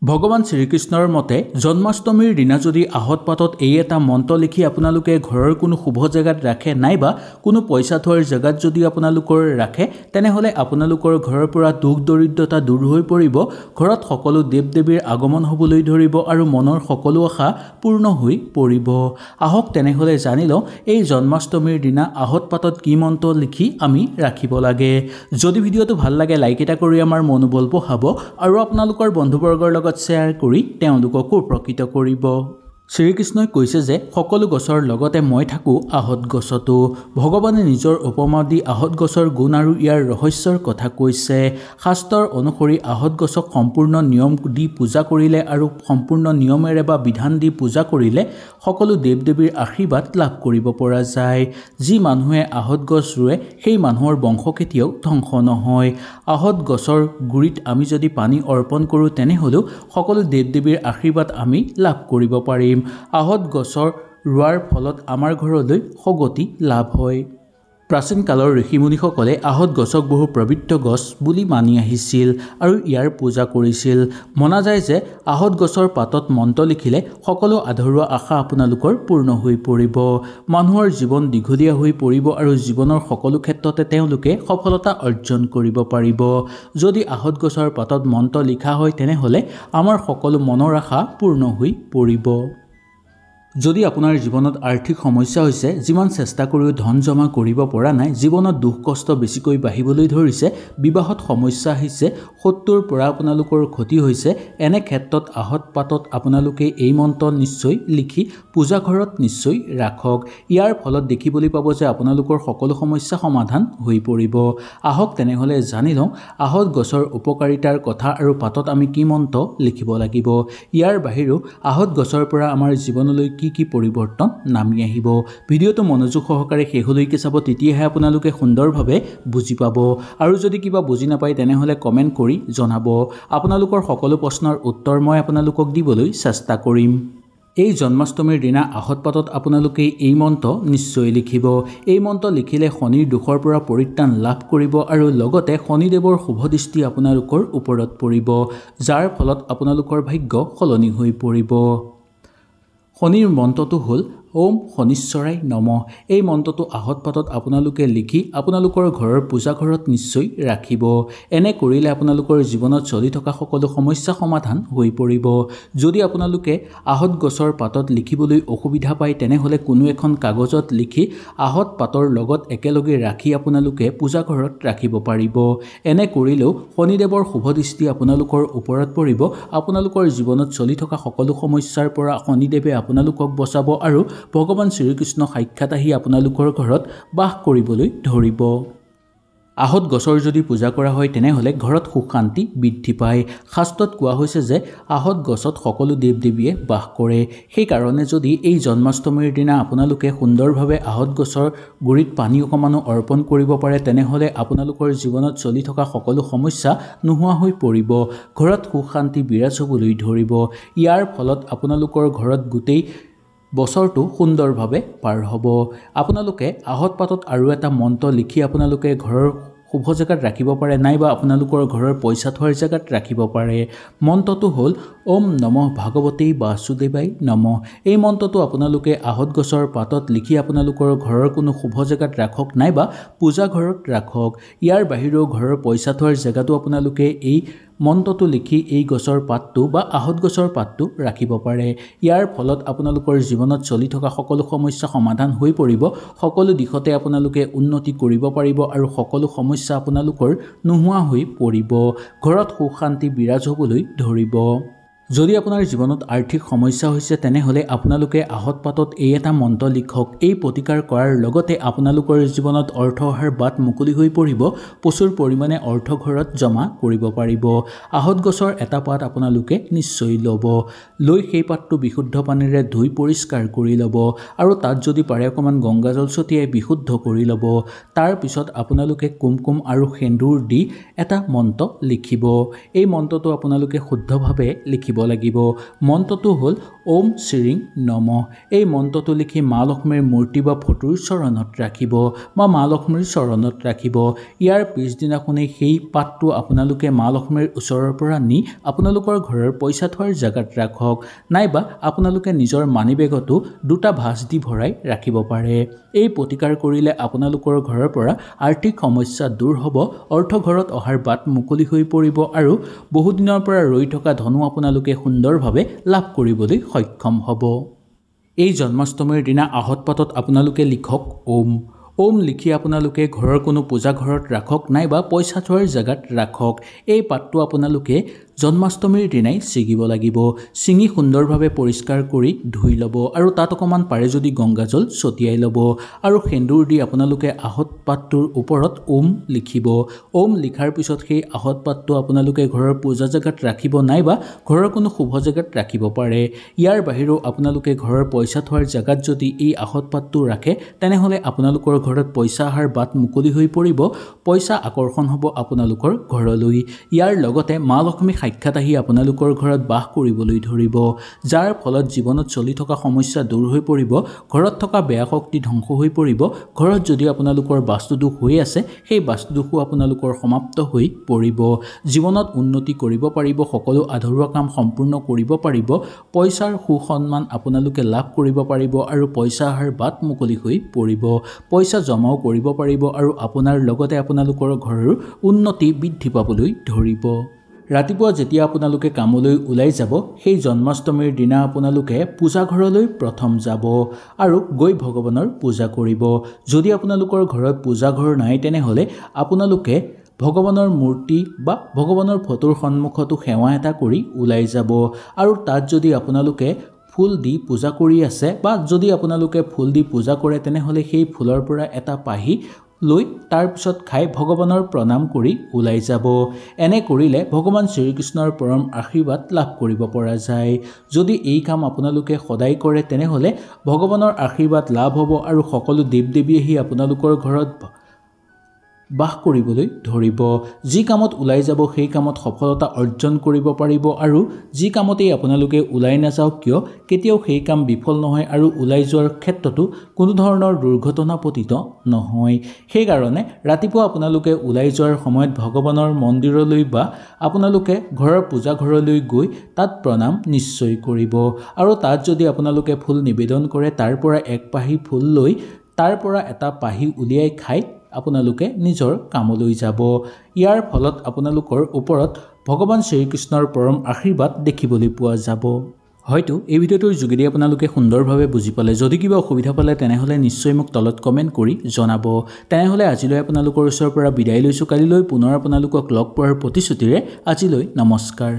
ভগৱান শ্ৰীকৃষ্ণৰ মতে জন্মাষ্টমীৰ দিনা যদি আহত পাতত এই এটা মন্ত্ৰ লিখি আপোনালোকে ঘৰৰ কোনো শুভ জেগাত ৰাখে নাইবা কোনো পইচা থোৱাৰ জেগাত যদি আপোনালোকৰ ৰাখে তেনেহলে আপোনালোকৰ ঘৰৰ পৰা দুখ দৰিদ্ৰতা দূৰ হৈ পৰিব, ঘৰত সকলো দেৱ দেৱীৰ আগমন হ'বলৈ ধৰিব আৰু মনৰ সকলো আশা পূৰ্ণ হৈ পৰিব। আহক তেনেহলে জানি লওঁ এই জন্মাষ্টমীৰ দিনা আহত পাতত কি মন্ত্ৰ লিখি আমি ৰাখিব লাগে। যদি ভিডিঅ'টো ভাল লাগে লাইক এটা কৰি আমাৰ মনোবল বঢ়াব আৰু আপোনালোকৰ বন্ধুবৰ্গৰ লগত শ্বেয়াৰ কৰি তেওঁলোককো উপকৃত কৰিব। শ্ৰীকৃষ্ণই কৈছে যে সকলো গছৰ লগতে মই থাকোঁ আহত গছতো। ভগৱানে নিজৰ উপমা দি আহত গছৰ গুণ আৰু ইয়াৰ ৰহস্যৰ কথা কৈছে। শাস্ত্ৰৰ অনুসৰি আহত গছক সম্পূৰ্ণ নিয়ম দি পূজা কৰিলে আৰু সম্পূৰ্ণ নিয়মেৰে বা বিধান দি পূজা কৰিলে সকলো দেৱ দেৱীৰ আশীৰ্বাদ লাভ কৰিব পৰা যায়। যি মানুহে আহত গছ ৰুৱে সেই মানুহৰ বংশ কেতিয়াও ধ্বংস নহয়। আহত গছৰ গুৰিত আমি যদি পানী অৰ্পণ কৰোঁ তেনেহলেও সকলো দেৱ দেৱীৰ আশীৰ্বাদ আমি লাভ কৰিব পাৰিম। আহত গছৰ ৰোৱাৰ ফলত আমাৰ ঘৰলৈ সগতি লাভ হয়। প্ৰাচীন কালৰ ঋষিমুনিসকলে আহত গছক বহু পবিত্ৰ গছ বুলি মানি আহিছিল আৰু ইয়াৰ পূজা কৰিছিল। মনা যায় যে আহত গছৰ পাতত মন্ত্ৰ লিখিলে সকলো আধৰুৱা আশা আপোনালোকৰ পূৰ্ণ হৈ পৰিব, মানুহৰ জীৱন দীঘলীয়া হৈ পৰিব আৰু জীৱনৰ সকলো ক্ষেত্ৰতে তেওঁলোকে সফলতা অৰ্জন কৰিব পাৰিব। যদি আহত গছৰ পাতত মন্ত্ৰ লিখা হয় তেনেহলে আমাৰ সকলো মনৰ আশা পূৰ্ণ হৈ পৰিব। যদি আপোনাৰ জীৱনত আৰ্থিক সমস্যা হৈছে, যিমান চেষ্টা কৰিও ধন জমা কৰিব পৰা নাই, জীৱনত দুখ কষ্ট বেছিকৈ বাঢ়িবলৈ ধৰিছে, বিবাহত সমস্যা আহিছে, শত্ৰুৰ পৰা আপোনালোকৰ ক্ষতি হৈছে, এনে ক্ষেত্ৰত আহত পাতত আপোনালোকে এই মন্ত্ৰ নিশ্চয় লিখি পূজা ঘৰত নিশ্চয় ৰাখক। ইয়াৰ ফলত দেখিবলৈ পাব যে আপোনালোকৰ সকলো সমস্যা সমাধান হৈ পৰিব। আহক তেনেহলে জানি লওঁ আহত গছৰ উপকাৰিতাৰ কথা আৰু পাতত আমি কি মন্ত্ৰ লিখিব লাগিব। ইয়াৰ বাহিৰেও আহত গছৰ পৰা আমাৰ জীৱনলৈ কি পৰিৱৰ্তন নামি আহিব। ভিডিঅ'টো মনোযোগ সহকাৰে শেষলৈকে চাব, তেতিয়াহে আপোনালোকে সুন্দৰভাৱে বুজি পাব। আৰু যদি কিবা বুজি নাপায় তেনেহলে কমেণ্ট কৰি জনাব। আপোনালোকৰ সকলো প্ৰশ্নৰ উত্তৰ মই আপোনালোকক দিবলৈ চেষ্টা কৰিম। এই জন্মাষ্টমীৰ দিনা আহত পাতত আপোনালোকে এই মন্ত্ৰ নিশ্চয় লিখিব। এই মন্ত্ৰ লিখিলে শনিৰ দোষৰ পৰা পৰিত্ৰাণ লাভ কৰিব আৰু লগতে শনিদেৱৰ শুভ দৃষ্টি আপোনালোকৰ ওপৰত পৰিব, যাৰ ফলত আপোনালোকৰ ভাগ্য সলনি হৈ পৰিব। শনিৰ মন্ত্ৰটো হ'ল ওম শনিশ্বৰাই নমঃ। এই মন্ত্ৰটো আহত পাতত আপোনালোকে লিখি আপোনালোকৰ ঘৰৰ পূজা ঘৰত নিশ্চয় ৰাখিব। এনে কৰিলে আপোনালোকৰ জীৱনত চলি থকা সকলো সমস্যা সমাধান হৈ পৰিব। যদি আপোনালোকে আহত গছৰ পাতত লিখিবলৈ অসুবিধা পায় তেনেহলে কোনো এখন কাগজত লিখি আহত পাতৰ লগত একেলগে ৰাখি আপোনালোকে পূজা ঘৰত ৰাখিব পাৰিব। এনে কৰিলেও শনিদেৱৰ শুভ দৃষ্টি আপোনালোকৰ ওপৰত পৰিব। আপোনালোকৰ জীৱনত চলি থকা সকলো সমস্যাৰ পৰা শনিদেৱে আপোনালোকক বচাব আৰু ভগৱান শ্ৰীকৃষ্ণ সাক্ষাৎ আহি আপোনালোকৰ ঘৰত বাস কৰিবলৈ ধৰিব। আহত গছৰ যদি পূজা কৰা হয় তেনেহলে ঘৰত সুখ শান্তি বৃদ্ধি পায়। শাস্ত্ৰত কোৱা হৈছে যে আহত গছত সকলো দেৱ দেৱীয়ে বাস কৰে। সেইকাৰণে যদি এই জন্মাষ্টমীৰ দিনা আপোনালোকে সুন্দৰভাৱে আহত গছৰ গুৰিত পানী অকণমানো অৰ্পণ কৰিব পাৰে তেনেহলে আপোনালোকৰ জীৱনত চলি থকা সকলো সমস্যা নোহোৱা হৈ পৰিব, ঘৰত সুখ শান্তি বিৰাজ হ'বলৈ ধৰিব। ইয়াৰ ফলত আপোনালোকৰ ঘৰত গোটেই বছৰটো সুন্দৰভাৱে পাৰ হ'ব। আপোনালোকে আহত পাতত আৰু এটা মন্ত্ৰ লিখি আপোনালোকে ঘৰৰ শুভ জেগাত ৰাখিব পাৰে নাইবা আপোনালোকৰ ঘৰৰ পইচা থোৱাৰ জেগাত ৰাখিব পাৰে। মন্ত্ৰটো হ'ল ওম নমঃ ভাগৱতে বাসুদেৱাই নমঃ। এই মন্ত্ৰটো আপোনালোকে আহত গছৰ পাতত লিখি আপোনালোকৰ ঘৰৰ কোনো শুভ জেগাত ৰাখক নাইবা পূজা ঘৰত ৰাখক। ইয়াৰ বাহিৰেও ঘৰৰ পইচা থোৱাৰ জেগাতো আপোনালোকে এই মন্ত্ৰটো লিখি এই গছৰ পাতটো বা আহত গছৰ পাতটো ৰাখিব পাৰে। ইয়াৰ ফলত আপোনালোকৰ জীৱনত চলি থকা সকলো সমস্যা সমাধান হৈ পৰিব, সকলো দিশতে আপোনালোকে উন্নতি কৰিব পাৰিব আৰু সকলো সমস্যা আপোনালোকৰ নোহোৱা হৈ পৰিব, ঘৰত সুখ শান্তি বিৰাজ হ'বলৈ ধৰিব। যদি আপোনাৰ জীৱনত আৰ্থিক সমস্যা হৈছে তেনেহলে আপোনালোকে আহত পাতত এই এটা মন্ত্ৰ লিখক। এই প্ৰতিকাৰ কৰাৰ লগতে আপোনালোকৰ জীৱনত অৰ্থ অহাৰ বাট মুকলি হৈ পৰিব, প্ৰচুৰ পৰিমাণে অৰ্থ ঘৰত জমা কৰিব পাৰিব। আহত গছৰ এটা পাত আপোনালোকে নিশ্চয় ল'ব, লৈ সেই পাতটো বিশুদ্ধ পানীৰে ধুই পৰিষ্কাৰ কৰি ল'ব আৰু তাত যদি পাৰে অকণমান গংগাজল ছটিয়াই বিশুদ্ধ কৰি ল'ব। তাৰ পিছত আপোনালোকে কুমকুম আৰু সেন্দুৰ দি এটা মন্ত্ৰ লিখিব। এই মন্ত্ৰটো আপোনালোকে শুদ্ধভাৱে লিখিব লাগিব মন্ত্ৰটো হ'ল ওম শ্ৰীং নমঃ এই মন্ত্ৰটো লিখি মা লক্ষ্মীৰ মূৰ্তি বা ফটোৰ চৰণত ৰাখিব বা মা লক্ষ্মীৰ চৰণত ৰাখিব ইয়াৰ পিছদিনাখনেই সেই পাতটো আপোনালোকে মা লক্ষ্মীৰ ওচৰৰ পৰা নি আপোনালোকৰ ঘৰৰ পইচা থোৱাৰ জাগাত ৰাখক নাইবা আপোনালোকে নিজৰ মানি বেগতো দুটা ভাঁজ দি ভৰাই ৰাখিব পাৰে এই প্ৰতিকাৰ কৰিলে আপোনালোকৰ ঘৰৰ পৰা আৰ্থিক সমস্যা দূৰ হ'ব অৰ্থ ঘৰত অহাৰ বাট মুকলি হৈ পৰিব আৰু বহু দিনৰ পৰা ৰৈ থকা ধনো আপোনালোকে সুন্দৰভাৱে লাভ কৰিবলৈ সক্ষম হ'ব এই জন্মাষ্টমীৰ দিনা আহত পাতত আপোনালোকে লিখক ওম লিখি আপোনালোকে ঘৰৰ কোনো পূজা ঘৰত ৰাখক নাইবা পইচা থোৱাৰ জাগাত ৰাখক এই পাতটো আপোনালোকে জন্মাষ্টমীৰ দিনাই ছিগিব লাগিব ছিঙি সুন্দৰভাৱে পৰিষ্কাৰ কৰি ধুই ল'ব আৰু তাত অকণমান পাৰে যদি গংগাজল ছটিয়াই ল'ব আৰু সেন্দুৰ দি আপোনালোকে আহত পাতটোৰ ওপৰত ওম লিখিব ওম লিখাৰ পিছত সেই আহত পাতটো আপোনালোকে ঘৰৰ পূজা জেগাত ৰাখিব নাইবা ঘৰৰ কোনো শুভ জেগাত ৰাখিব পাৰে ইয়াৰ বাহিৰেও আপোনালোকে ঘৰৰ পইচা থোৱাৰ জেগাত যদি এই আহত পাতটো ৰাখে তেনেহ'লে আপোনালোকৰ ঘৰত পইচা অহাৰ বাট মুকলি হৈ পৰিব পইচা আকৰ্ষণ হ'ব আপোনালোকৰ ঘৰলৈ ইয়াৰ লগতে মা লক্ষ্মী সাক্ষাৎ আহি আপোনালোকৰ ঘৰত বাস কৰিবলৈ ধৰিব যাৰ ফলত জীৱনত চলি থকা সমস্যা দূৰ হৈ পৰিব ঘৰত থকা বেয়া শক্তি ধ্বংস হৈ পৰিব ঘৰত যদি আপোনালোকৰ বাস্তুদোষ হৈ আছে সেই বাস্তুদোষো আপোনালোকৰ সমাপ্ত হৈ পৰিব জীৱনত উন্নতি কৰিব পাৰিব সকলো আধৰুৱা কাম সম্পূৰ্ণ কৰিব পাৰিব পইচাৰ সুসন্মান আপোনালোকে লাভ কৰিব পাৰিব আৰু পইচা অহাৰ বাট মুকলি হৈ পৰিব পইচা জমাও কৰিব পাৰিব আৰু আপোনাৰ লগতে আপোনালোকৰ ঘৰৰ উন্নতি বৃদ্ধি পাবলৈ ধৰিব ৰাতিপুৱা যেতিয়া আপোনালোকে কামলৈ ওলাই যাব সেই জন্মাষ্টমীৰ দিনা আপোনালোকে পূজা ঘৰলৈ প্ৰথম যাব আৰু গৈ ভগৱানৰ পূজা কৰিব যদি আপোনালোকৰ ঘৰত পূজা ঘৰ নাই তেনেহ'লে আপোনালোকে ভগৱানৰ মূৰ্তি বা ভগৱানৰ ফটোৰ সন্মুখতো সেৱা এটা কৰি ওলাই যাব আৰু তাত যদি আপোনালোকে ফুল দি পূজা কৰি আছে বা যদি আপোনালোকে ফুল দি পূজা কৰে তেনেহ'লে সেই ফুলৰ পৰা এটা পাহি লৈ তাৰ পিছত খাই ভগৱানৰ প্ৰণাম কৰি ওলাই যাব এনে কৰিলে ভগৱান শ্ৰীকৃষ্ণৰ পৰম আশীৰ্বাদ লাভ কৰিব পৰা যায় যদি এই কাম আপোনালোকে সদায় কৰে তেনেহ'লে ভগৱানৰ আশীৰ্বাদ লাভ হ'ব আৰু সকলো দেৱ দেৱী আহি আপোনালোকৰ ঘৰত বাস কৰিবলৈ ধৰিব যি কামত ওলাই যাব সেই কামত সফলতা অৰ্জন কৰিব পাৰিব আৰু যি কামতেই আপোনালোকে ওলাই নাযাওক কিয় কেতিয়াও সেই কাম বিফল নহয় আৰু ওলাই যোৱাৰ ক্ষেত্ৰতো কোনো ধৰণৰ দুৰ্ঘটনা পতিত নহয় সেইকাৰণে ৰাতিপুৱা আপোনালোকে ওলাই যোৱাৰ সময়ত ভগৱানৰ মন্দিৰলৈ বা আপোনালোকে ঘৰৰ পূজা ঘৰলৈ গৈ তাত প্ৰণাম নিশ্চয় কৰিব আৰু তাত যদি আপোনালোকে ফুল নিবেদন কৰে তাৰ পৰা এক পাহি ফুল লৈ তাৰ পৰা এটা পাহি উলিয়াই খাই আপোনালোকে নিজৰ কামলৈ যাব ইয়াৰ ফলত আপোনালোকৰ ওপৰত ভগৱান শ্ৰীকৃষ্ণৰ পৰম আশীৰ্বাদ দেখিবলৈ পোৱা যাব হয়তো এই ভিডিঅ'টোৰ যোগেদি আপোনালোকে সুন্দৰভাৱে বুজি পালে যদি কিবা অসুবিধা পালে তেনেহ'লে নিশ্চয় মোক তলত কমেণ্ট কৰি জনাব তেনেহ'লে আজিলৈ আপোনালোকৰ ওচৰৰ পৰা বিদায় লৈছোঁ কালিলৈ পুনৰ আপোনালোকক লগ পোৱাৰ প্ৰতিশ্ৰুতিৰে আজিলৈ নমস্কাৰ